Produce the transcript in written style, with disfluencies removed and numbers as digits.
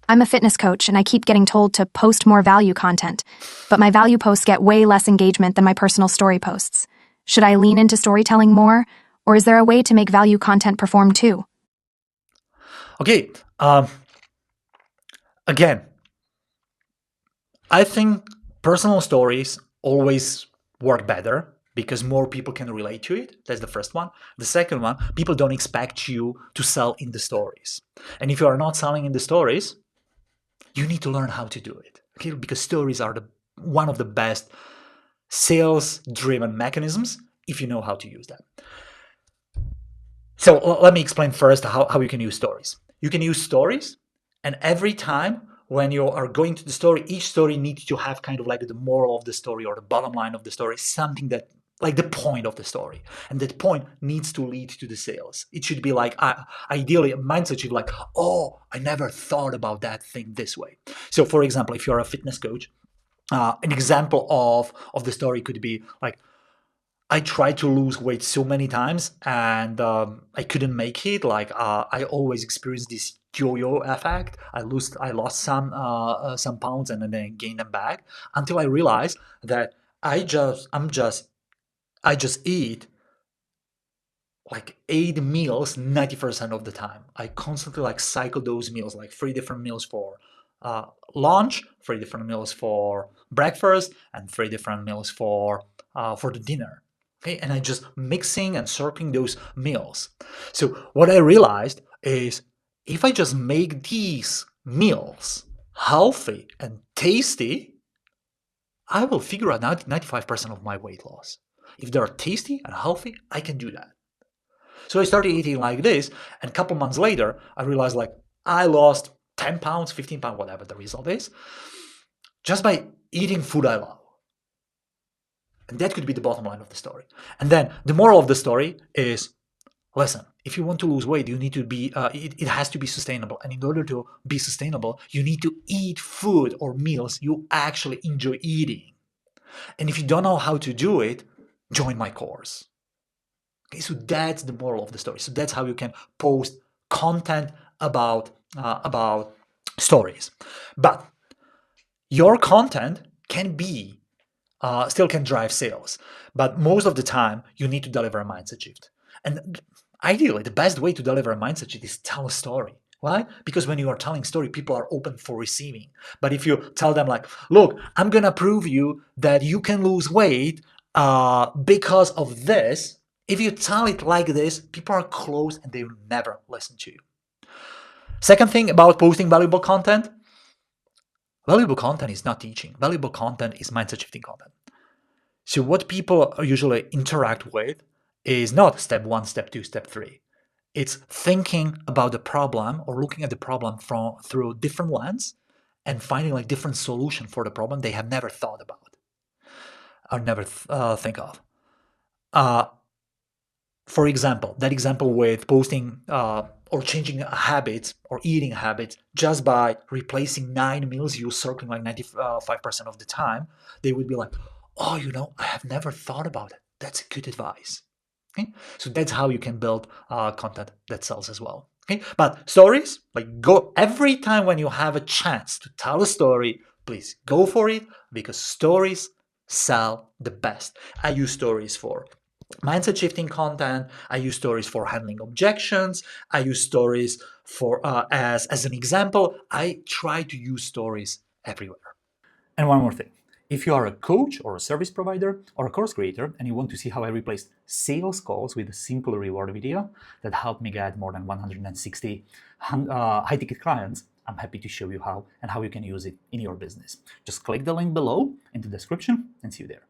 I'm a fitness coach and I keep getting told to post more value content, but my value posts get way less engagement than my personal story posts. Should I lean into storytelling more, or is there a way to make value content perform too? Okay, again, I think personal stories always work better because more people can relate to it. That's the first one. The second one, people don't expect you to sell in the stories. And if you are not selling in the stories, you need to learn how to do it. Okay, because stories are one of the best sales driven mechanisms if you know how to use them. So let me explain first how you can use stories. You can use stories, and every time when you are going to the story, each story needs to have kind of like the moral of the story or the bottom line of the story, something that like the point of the story. And that point needs to lead to the sales. It should be like, ideally, a mindset should be like, oh, I never thought about that thing this way. So, for example, if you're a fitness coach, an example of the story could be like, I tried to lose weight so many times and I couldn't make it. Like I always experience this yo-yo effect. I lost some pounds and then I gained them back until I realized that I just eat like 8 meals 90% of the time. I constantly like cycle those meals, like 3 different meals for lunch, 3 different meals for breakfast, and 3 different meals for the dinner. Okay, and I just mixing and circling those meals. So what I realized is if I just make these meals healthy and tasty, I will figure out 95% of my weight loss. If they are tasty and healthy, I can do that. So I started eating like this, and a couple months later, I realized like I lost 10 pounds, 15 pounds, whatever the result is, just by eating food I love. And that could be the bottom line of the story. And then the moral of the story is, listen, if you want to lose weight, you need to be, it has to be sustainable. And in order to be sustainable, you need to eat food or meals you actually enjoy eating. And if you don't know how to do it, join my course. Okay, so that's the moral of the story. So that's how you can post content about stories. But your content can be still can drive sales, but most of the time you need to deliver a mindset shift. And ideally, the best way to deliver a mindset shift is tell a story. Why? Because when you are telling story, people are open for receiving. But if you tell them like, look, I'm gonna prove you that you can lose weight because of this, if you tell it like this, people are closed and they will never listen to you. Second thing about posting valuable content is not teaching. Valuable content is mindset shifting content. So what people usually interact with is not step 1, step 2, step 3. It's thinking about the problem or looking at the problem through different lens and finding like different solution for the problem they have never thought about or never think of. For example, that example with posting or changing habits or eating habits just by replacing 9 meals you circling like 95% of the time, they would be like, oh, I have never thought about it. That's good advice. Okay? So that's how you can build content that sells as well. Okay? But stories, like go every time when you have a chance to tell a story, please go for it because stories sell the best. I use stories for mindset shifting content. I use stories for handling objections. I use stories for as an example. I try to use stories everywhere. And one more thing. If you are a coach or a service provider or a course creator and you want to see how I replaced sales calls with a simple reward video that helped me get more than 160 high-ticket clients, I'm happy to show you how and how you can use it in your business. Just click the link below in the description and see you there.